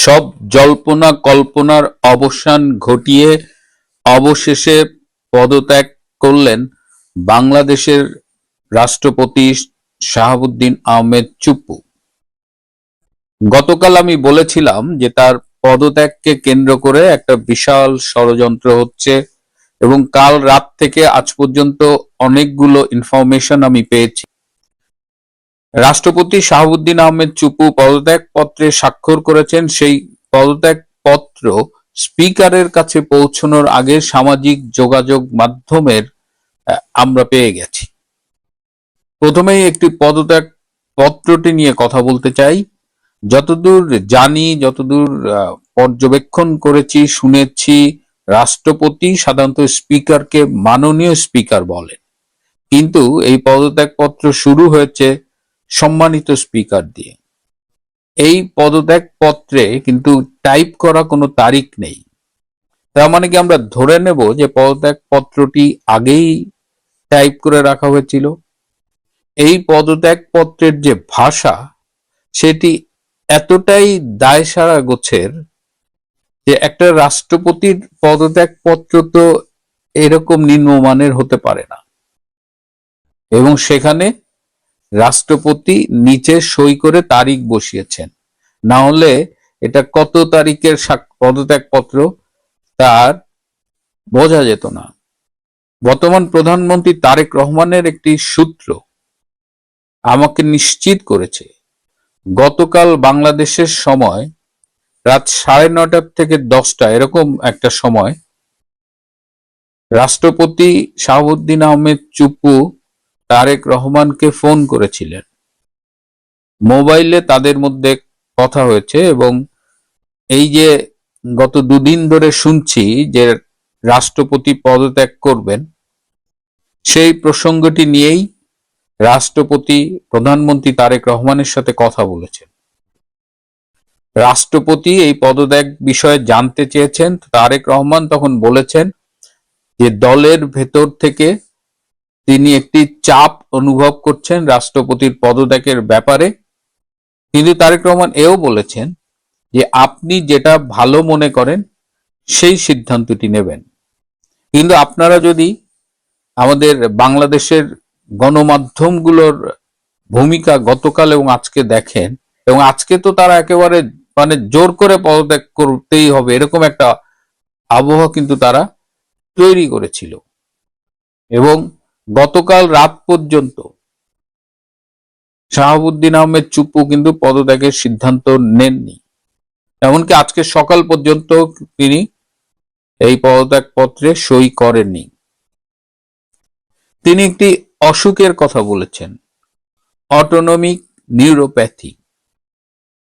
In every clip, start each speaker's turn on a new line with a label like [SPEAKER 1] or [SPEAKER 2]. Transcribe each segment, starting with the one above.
[SPEAKER 1] সব জল্পনা কল্পনার অবসান ঘটিয়ে অবশেষে পদত্যাগ করলেন বাংলাদেশের রাষ্ট্রপতি শাহাবুদ্দিন আহমেদ চুপ্পু। গতকাল আমি বলেছিলাম যে তার পদত্যাগকে কেন্দ্র করে একটা বিশাল ষড়যন্ত্র হচ্ছে এবং কাল রাত থেকে আজ পর্যন্ত অনেকগুলো ইনফরমেশন আমি পেয়েছি। রাষ্ট্রপতি শাহাবুদ্দিন আহমেদ চুপ্পু পদত্যাগ পত্রে স্বাক্ষর করেছেন। সেই পদত্যাগ পত্র স্পিকারের কাছে পৌঁছানোর আগে সামাজিক যোগাযোগ মাধ্যমের আমরা পেয়ে গেছি। প্রথমেই একটি পদত্যাগ পত্রটি নিয়ে কথা বলতে চাই। যতদূর জানি, যতদূর পর্যবেক্ষণ করেছি, শুনেছি, রাষ্ট্রপতি সাধারণত স্পিকারকে মাননীয় স্পিকার বলেন, কিন্তু এই পদত্যাগ পত্র শুরু হয়েছে সম্মানিত স্পিকার দিয়ে। এই পদত্যাগ পত্রে কিন্তু টাইপ করা কোনো তারিখ নেই। তার মানে কি আমরা ধরে নেব যে পদত্যাগ পত্রটি আগেই টাইপ করে রাখা হয়েছিল? এই পদত্যাগ পত্রের যে ভাষা সেটি এতটাই দায়সারা গোছের যে একটা রাষ্ট্রপতির পদত্যাগ পত্র তো এরকম নিম্নমানের হতে পারে না, এবং সেখানে রাষ্ট্রপতি নিচে সই করে তারিখ বসিয়েছেন। না হলে এটা কত তারিখের পদত্যাগ পত্র তার বোঝা যেত না। বর্তমান প্রধানমন্ত্রী তারেক রহমানের একটি সূত্র আমাকে নিশ্চিত করেছে গতকাল বাংলাদেশের সময় রাত 9:30 থেকে 10টা এরকম একটা সময় রাষ্ট্রপতি শাহাবুদ্দিন আহমেদ চুপ্পু তারেক রহমানকে ফোন করেছিলেন। মোবাইলে তাদের মধ্যে কথা হয়েছে এবং এই যে গত দুদিন ধরে শুনছি যে রাষ্ট্রপতি পদত্যাগ করবেন, সেই প্রসঙ্গটি নিয়েই রাষ্ট্রপতি প্রধানমন্ত্রী তারেক রহমানের সাথে কথা বলেছেন। রাষ্ট্রপতি এই পদত্যাগ বিষয়ে জানতে চেয়েছেন। তারেক রহমান তখন বলেছেন যে দলের ভেতর থেকে তিনি একটি চাপ অনুভব করছেন রাষ্ট্রপতির পদত্যাগের ব্যাপারে, কিন্তু তারেক রহমান এও বলেছেন যে আপনি যেটা ভালো মনে করেন সেই সিদ্ধান্তটি নেবেন। কিন্তু আপনারা যদি আমাদের বাংলাদেশের গণমাধ্যমগুলোর ভূমিকা গতকাল এবং আজকে দেখেন, এবং আজকে তো তারা একেবারে মানে জোর করে পদত্যাগ করতেই হবে এরকম একটা আবহাওয়া কিন্তু তারা তৈরি করেছিল, এবং গতকাল রাত পর্যন্ত শাহাবুদ্দিন আহমেদ চুপ্পু কিন্তু পদত্যাগের সিদ্ধান্ত নেননি। এমনকি আজকে সকাল পর্যন্ত তিনি এই পদত্যাগ পত্রে সই করেননি। তিনি একটি অসুখের কথা বলেছেন, অটোনমিক নিউরোপ্যাথি।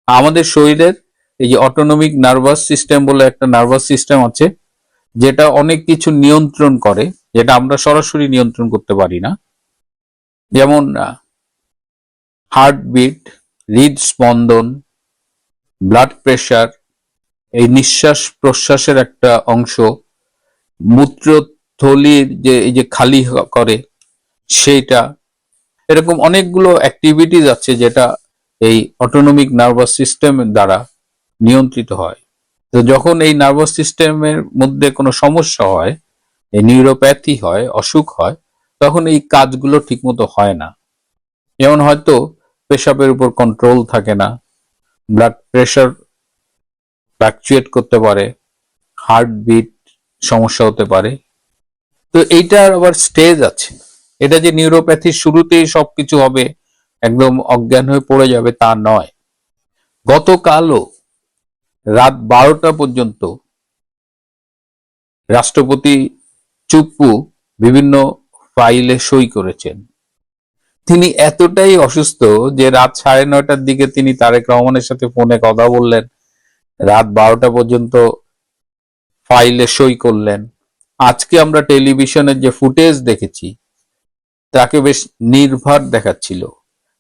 [SPEAKER 1] আমাদের শরীরের এই যে অটোনমিক নার্ভাস সিস্টেম বলে একটা নার্ভাস সিস্টেম আছে, যেটা অনেক কিছু নিয়ন্ত্রণ করে, যেটা আমরা সরাসরি নিয়ন্ত্রণ করতে পারি না। যেমন হার্টবিট, হৃদস্পন্দন, ব্লাড প্রেশার, এই নিঃশ্বাস প্রশ্বাসের একটা অংশ, মূত্রথলির যে এই যে খালি করে সেইটা, এরকম অনেকগুলো অ্যাক্টিভিটিস আছে যেটা এই অটোনমিক নার্ভাস সিস্টেম দ্বারা নিয়ন্ত্রিত হয়। তো যখন এই নার্ভাস সিস্টেমের মধ্যে কোনো সমস্যা হয়, এই নিউরোপ্যাথি হয়, অসুখ হয়, তখন এই কাজগুলো ঠিকমতো হয় না। যেমন হয়তো পেশাবের উপর কন্ট্রোল থাকে না, ব্লাড প্রেশার ফ্লাকচুয়েট করতে পারে, হার্টবিট সমস্যা হতে পারে। তো এইটার আবার স্টেজ আছে। এটা যে নিউরোপ্যাথির শুরুতেই সবকিছু হবে, একদম অজ্ঞান হয়ে পড়ে যাবে তা নয়। গতকালও রাত 12টা পর্যন্ত রাষ্ট্রপতি চুপ্পু বিভিন্ন ফাইলে সই করেছেন। তিনি এতটাই অসুস্থ যে রাত 9:30টার দিকে তিনি তারেক রহমানের সাথে ফোনে কথা বললেন, রাত 12টা পর্যন্ত ফাইলে সই করলেন। আজকে আমরা টেলিভিশনের যে ফুটেজ দেখেছি তাকে বেশ নির্ভার দেখাচ্ছিল,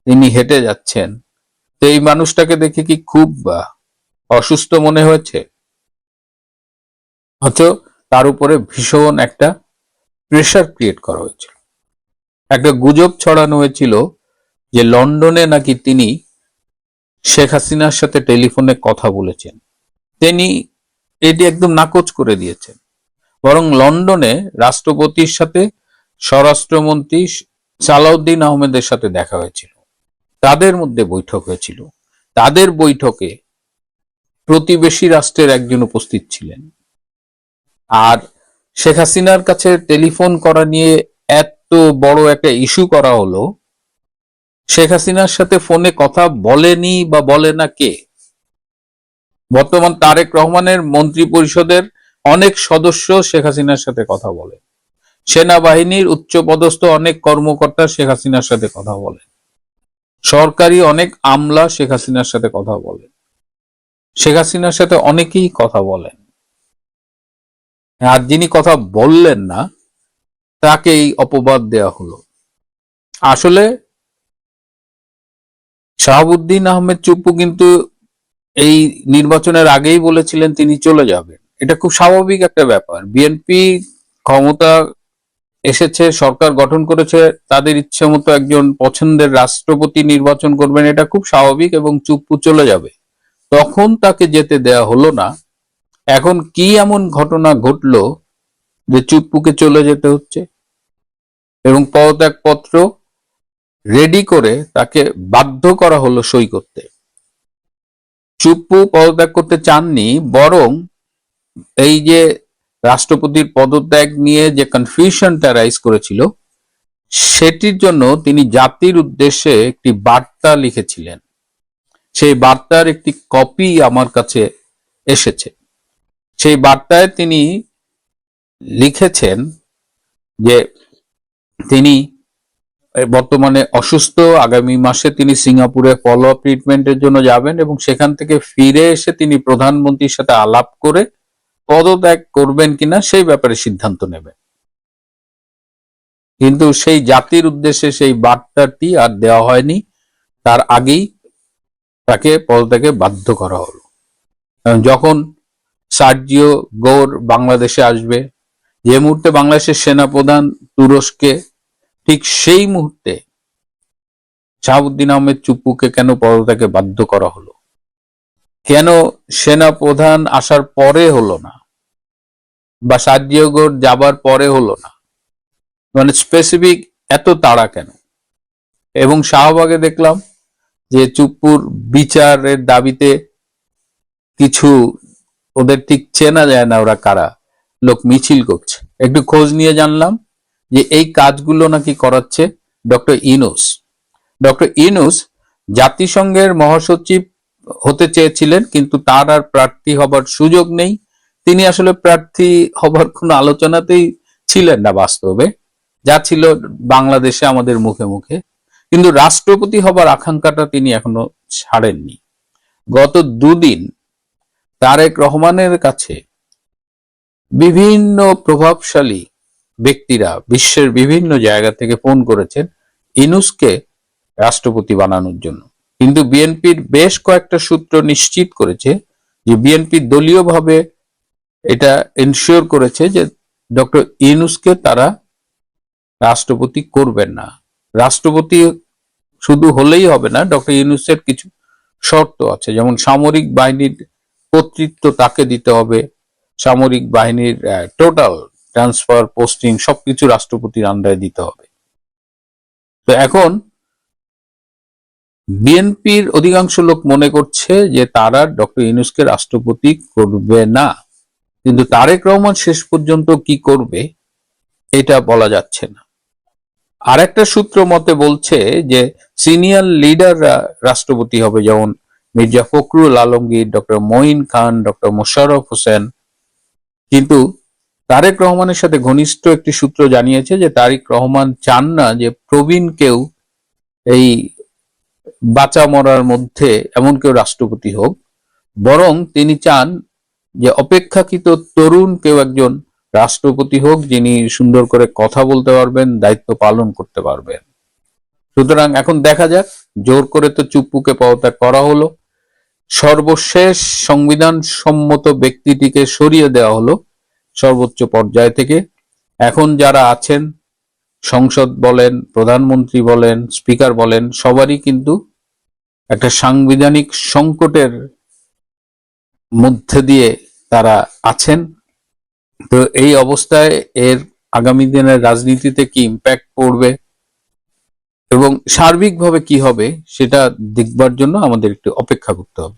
[SPEAKER 1] তিনি হেঁটে যাচ্ছেন। তো এই মানুষটাকে দেখে কি খুব অসুস্থ মনে হয়েছে? অথচ তার উপরে ভীষণ একটা প্রেশার ক্রিয়েট করা হয়েছিল। একটা গুজব ছড়ানো হয়েছিল যে লন্ডনে নাকি তিনি শেখ হাসিনার সাথে টেলিফোনে কথা বলেছেন। তিনি এটি একদম নাকচ করে দিয়েছেন। বরং লন্ডনে রাষ্ট্রপতির সাথে স্বরাষ্ট্রমন্ত্রী সালাউদ্দিন আহমেদের সাথে দেখা হয়েছিল, তাদের মধ্যে বৈঠক হয়েছিল। তাদের বৈঠকে প্রতিবেশী রাষ্ট্রের একজন উপস্থিত ছিলেন। আর শেখ হাসিনার কাছে টেলিফোন করা নিয়ে এত বড় একটা ইস্যু করা হলো, শেখ হাসিনার সাথে ফোনে কথা বলেনি বা বলে না কে? বর্তমান তারেক রহমানের মন্ত্রী পরিষদের অনেক সদস্য শেখ হাসিনার সাথে কথা বলে, সেনাবাহিনীর উচ্চপদস্থ অনেক কর্মকর্তা শেখ হাসিনার সাথে কথা বলে, সরকারি অনেক আমলা শেখ হাসিনার সাথে কথা বলে, শেখ হাসিনার সাথে অনেকেই কথা বলেন। আর যিনি কথা বললেন না তাকেই অপবাদ দেয়া হলো। আসলে শাহাবুদ্দিন আহমেদ চুপ্পু কিন্তু এই নির্বাচনের আগেই বলেছিলেন তিনি চলে যাবেন। এটা খুব স্বাভাবিক একটা ব্যাপার। বিএনপি ক্ষমতা এসেছে, সরকার গঠন করেছে, তাদের ইচ্ছে মতো একজন পছন্দের রাষ্ট্রপতি নির্বাচন করবেন, এটা খুব স্বাভাবিক, এবং চুপ্পু চলে যাবে। তখন তাকে যেতে দেয়া হলো না। এখন কি এমন ঘটনা ঘটলো যে চুপ্পুকে চলে যেতে হচ্ছে এবং পদত্যাগপত্র রেডি করে তাকে বাধ্য করা হলো সই করতে? চুপ্পু পদত্যাগ করতে চাননি, বরং এই যে রাষ্ট্রপতির পদত্যাগ নিয়ে যে কনফিউশনটা রাইজ করেছিল, সেটির জন্য তিনি জাতির উদ্দেশ্যে একটি বার্তা লিখেছিলেন। সেই বার্তার একটি কপি আমার কাছে এসেছে। সেই বার্তায় তিনি লিখেছেন যে তিনি বর্তমানে অসুস্থ, আগামী মাসে তিনি সিঙ্গাপুরে ফলো আপ ট্রিটমেন্টের জন্য যাবেন এবং সেখান থেকে ফিরে এসে তিনি প্রধানমন্ত্রীর সাথে আলাপ করে পদত্যাগ করবেন কিনা সেই ব্যাপারে সিদ্ধান্ত নেবেন। কিন্তু সেই জাতির উদ্দেশ্যে সেই বার্তাটি আর দেওয়া হয়নি, তার আগেই তাকে পদত্যাগে বাধ্য করা হলো। যখন সার্জিও গোর বাংলাদেশে আসবে, যে মুহূর্তে বাংলাদেশের সেনাপ্রধান তুরস্কে, ঠিক সেই মুহূর্তে শাহাবুদ্দিন আহমেদ চুপ্পুকে কেন পদত্যাগে বাধ্য করা হলো? কেন সেনাপ্রধান আসার পরে হলো না, বা সার্জিও গোর যাবার পরে হলো না? মানে স্পেসিফিক এত তাড়া কেন? এবং শাহবাগে দেখলাম যে চুপ্পুর বিচারের দাবিতে কিছু, ওদের ঠিক চেনা যায় না ওরা কারা, লোক মিছিল করছে। একটু খোঁজ নিয়ে জানলাম যে এই কাজগুলো নাকি করাচ্ছে ডক্টর ইউনূস। ডক্টর ইউনূস জাতিসংঘের মহাসচিব হতে চেয়েছিলেন, কিন্তু তার আর প্রার্থী হবার সুযোগ নেই। তিনি আসলে প্রার্থী হবার কোনো আলোচনাতেই ছিলেন না বাস্তবে, যা ছিল বাংলাদেশে আমাদের মুখে মুখে। কিন্তু রাষ্ট্রপতি হবার আকাঙ্ক্ষাটা তিনি এখনো ছাড়েননি। গত দুদিন তারেক রহমানের কাছে বিভিন্ন প্রভাবশালী ব্যক্তিরা বিশ্বের বিভিন্ন জায়গা থেকে ফোন করেছেন ইউনূসকে রাষ্ট্রপতি বানানোর জন্য। কিন্তু বিএনপির বেশ কয়েকটা সূত্র নিশ্চিত করেছে যে বিএনপি দলীয়ভাবে এটা এনশিওর করেছে যে ডক্টর ইউনূসকে তারা রাষ্ট্রপতি করবেন না। রাষ্ট্রপতি শুধু হলেই হবে না, ডক্টর ইউনূসের কিছু শর্ত আছে, যেমন সামরিক বাহিনীর কর্তৃত্ব তাকে দিতে হবে, সামরিক বাহিনীর টোটাল ট্রান্সফার, পোস্টিং সবকিছু রাষ্ট্রপতির আন্ডারে দিতে হবে। তো এখন বিএনপির অধিকাংশ লোক মনে করছে যে তারা ডক্টর ইউনূসকে রাষ্ট্রপতি করবে না, কিন্তু তারেক রহমান শেষ পর্যন্ত কি করবে এটা বলা যাচ্ছে না। আর একটা সূত্র মতে বলছে যে সিনিয়র লিডাররা রাষ্ট্রপতি হবে, যেমন মির্জা ফখরুল আলমগীর, ডক্টর মঈন খান, ডক্টর মোশাররফ হোসেন। কিন্তু তারেক রহমানের সাথে ঘনিষ্ঠ একটি সূত্র জানিয়েছে যে তারেক রহমান চান না যে প্রবীণ কেউ, এই বাঁচা মরার মধ্যে এমন কেউ রাষ্ট্রপতি হোক, বরং তিনি চান যে অপেক্ষাকৃত তরুণ কেউ একজন রাষ্ট্রপতি হোক, যিনি সুন্দর করে কথা বলতে পারবেন, দায়িত্ব পালন করতে পারবেন। সুতরাং এখন দেখা যাক, জোর করে তো চুপ্পুকে পদত্যাগ করা হলো, সর্বশেষ সংবিধান সম্মত ব্যক্তিটিকে সরিয়ে দেওয়া হলো সর্বোচ্চ পর্যায় থেকে। এখন যারা আছেন, সংসদ বলেন, প্রধানমন্ত্রী বলেন, স্পিকার বলেন, সবারই কিন্তু একটা সাংবিধানিক সংকটের মধ্যে দিয়ে তারা আছেন। তো এই অবস্থায় এর আগামী দিনের রাজনীতিতে কি ইম্প্যাক্ট পড়বে এবং সার্বিকভাবে কি হবে সেটা দেখবার জন্য আমাদের একটু অপেক্ষা করতে হবে।